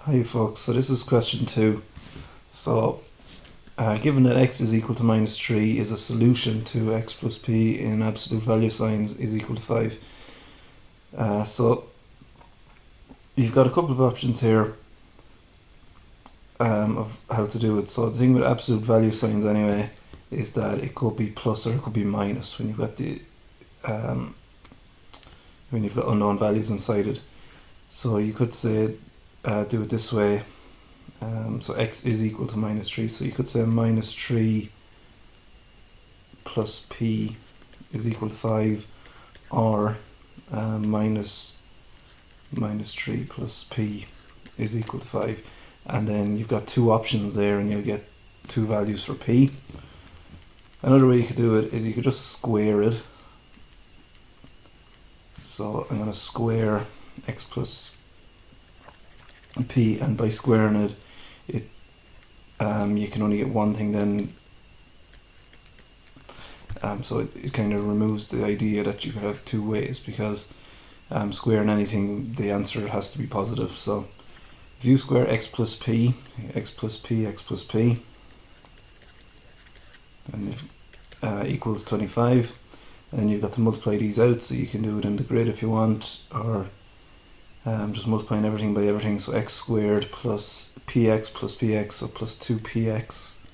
Hi folks, so this is question 2. So given that x is equal to minus 3 is a solution to x plus p in absolute value signs is equal to 5. So you've got a couple of options here of how to do it. So the thing with absolute value signs anyway is that it could be plus or it could be minus when you've got the when you've got unknown values inside it. So you could say do it this way. So x is equal to minus 3. So you could say minus 3 plus p is equal to 5, or minus 3 plus p is equal to 5. And then you've got two options there and you'll get two values for p. Another way you could do it is you could just square it. So I'm going to square x plus p, and by squaring it, you can only get one thing then. So it kind of removes the idea that you could have two ways, because squaring anything, the answer has to be positive. So if you square x plus p, x plus p, x plus p, and if equals 25, and then you've got to multiply these out, so you can do it in the grid if you want, or just multiplying everything by everything. So x squared plus px, so plus 2px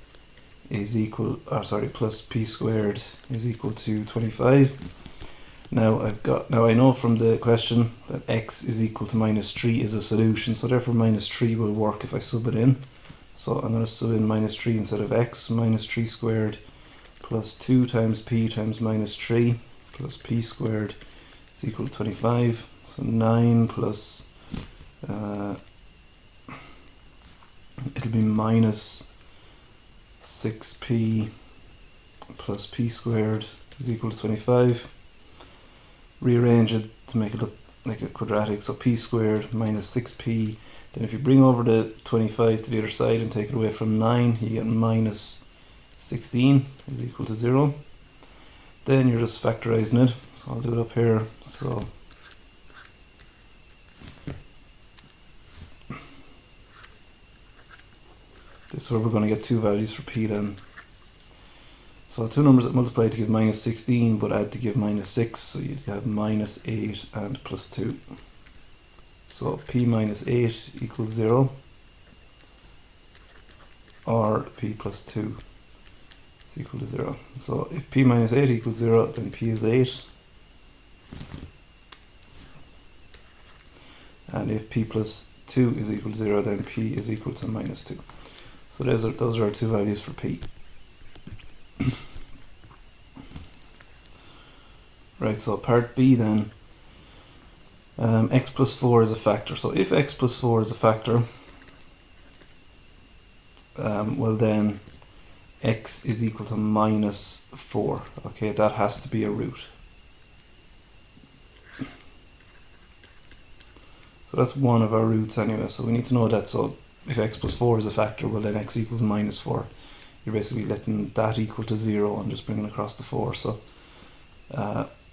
is equal, plus p squared is equal to 25. Now I know from the question that x is equal to minus 3 is a solution, so therefore minus 3 will work if I sub it in. So I'm going to sub in minus 3 instead of x. Minus 3 squared plus 2 times p times minus 3 plus p squared is equal to 25. So 9 plus, it'll be minus 6p plus p squared is equal to 25. Rearrange it to make it look like a quadratic, so p squared minus 6p. Then if you bring over the 25 to the other side and take it away from 9, you get minus 16 is equal to 0. Then you're just factorizing it, so I'll do it up here. So this is where we're going to get two values for p then. So two numbers that multiply to give minus 16 but add to give minus 6, so you'd have minus 8 and plus 2. So p minus 8 equals 0, or p plus 2 is equal to 0. So if p minus 8 equals 0, then p is 8. And if p plus 2 is equal to 0, then p is equal to minus 2. So those are our two values for p. Right, so part B then, x plus 4 is a factor. So if x plus 4 is a factor, well then x is equal to minus 4. Okay, that has to be a root. So that's one of our roots anyway, so we need to know that. So if x plus 4 is a factor, well then x equals minus 4. You're basically letting that equal to 0 and just bringing across the 4. So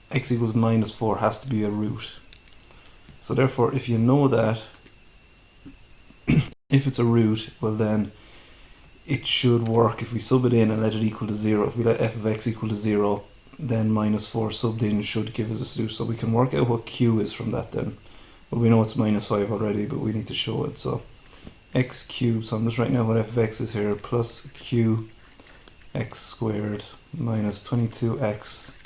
x equals minus 4 has to be a root. So therefore, if you know that, if it's a root, well then it should work if we sub it in and let it equal to 0. If we let f of x equal to 0, then minus 4 subbed in should give us a solution. So we can work out what q is from that then. Well, we know it's minus 5 already, but we need to show it. So x cubed, so I'm just writing out what f of x is here, plus q x squared minus 22x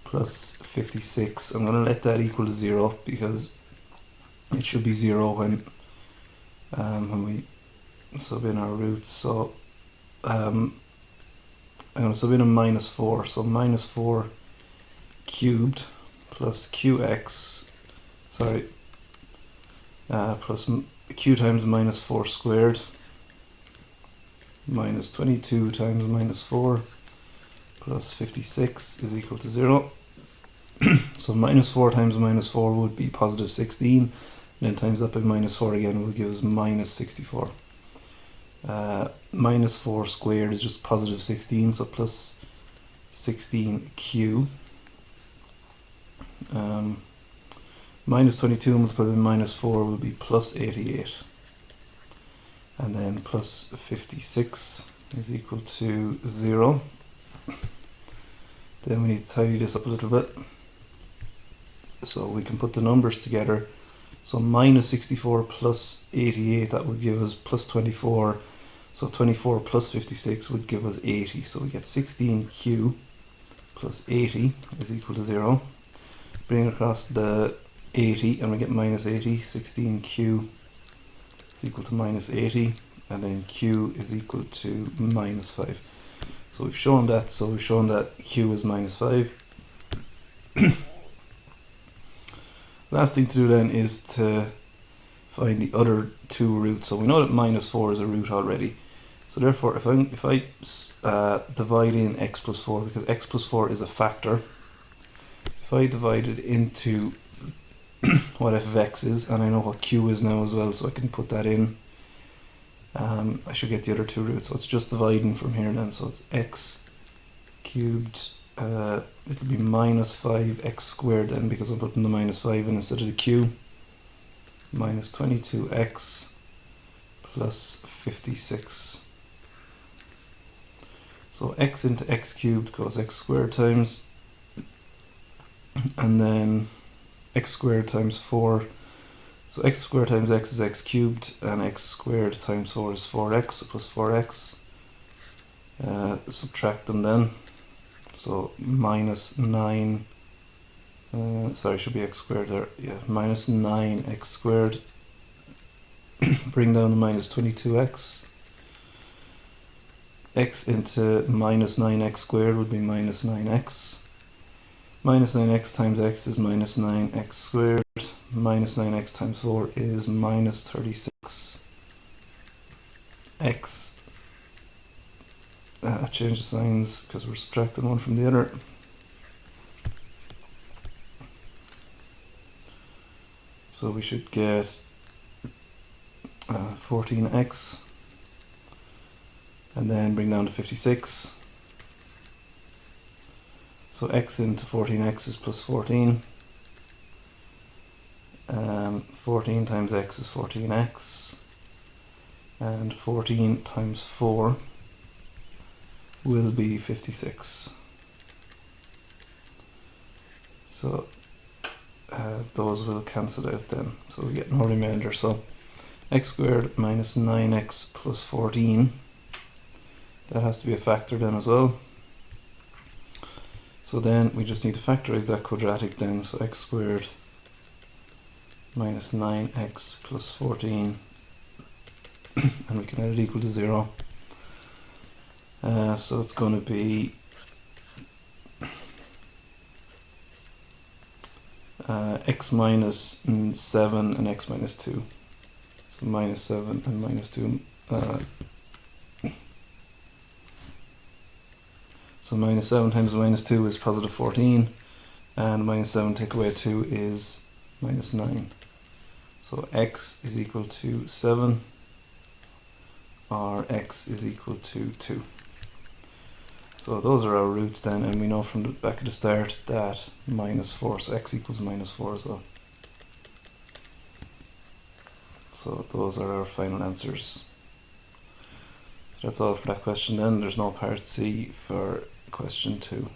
plus 56. I'm going to let that equal to 0 because it should be 0 when we sub in our roots. So I'm going to sub in a minus 4. So minus 4 cubed plus qx, plus q times minus 4 squared minus 22 times minus 4 plus 56 is equal to 0. So minus 4 times minus 4 would be positive 16, and then times that by minus 4 again will give us minus 64. Minus 4 squared is just positive 16, so plus 16q. Minus 22 multiplied by minus 4 will be plus 88. and then plus 56 is equal to 0. Then we need to tidy this up a little bit so we can put the numbers together. So minus 64 plus 88, that would give us plus 24. So 24 plus 56 would give us 80. So we get 16q plus 80 is equal to 0. Bring across the 80 and we get minus 80. 16q is equal to minus 80. And then q is equal to minus 5. So we've shown that. So we've shown that q is minus 5. Last thing to do then is to find the other two roots. So we know that minus 4 is a root already. So therefore, if I divide in x plus 4, because x plus 4 is a factor, if I divide it into what f of x is, and I know what q is now as well, so I can put that in, I should get the other two roots. So it's just dividing from here then. So it's x cubed, it'll be minus 5x squared then, because I'm putting the minus 5 in instead of the q, minus 22x plus 56. So x into x cubed goes x squared times, and then x squared times 4. So x squared times x is x cubed, and x squared times 4 is 4x, so plus 4x. Subtract them then. So minus 9, sorry, should be x squared there. Yeah, minus 9x squared. Bring down the minus 22x. X into minus 9x squared would be minus 9x. Minus 9x times x is minus 9x squared. Minus 9x times 4 is minus 36. X, change the signs because we're subtracting one from the other. So we should get 14x. And then bring down to 56. So x into 14x is plus 14. 14 times x is 14x. And 14 times 4 will be 56. So those will cancel out then. So we get no remainder. So x squared minus 9x plus 14. That has to be a factor then as well. So then we just need to factorize that quadratic then. So x squared minus 9x plus 14. And we can add it equal to 0. So it's going to be x minus 7 and x minus 2. So minus 7 and minus 2. So minus 7 times minus 2 is positive 14, and minus 7 take away 2 is minus 9. So x is equal to 7, or x is equal to 2. So those are our roots then, and we know from the back of the start that minus 4, so x equals minus 4 as well. So those are our final answers. So that's all for that question then. There's no part C for question 2.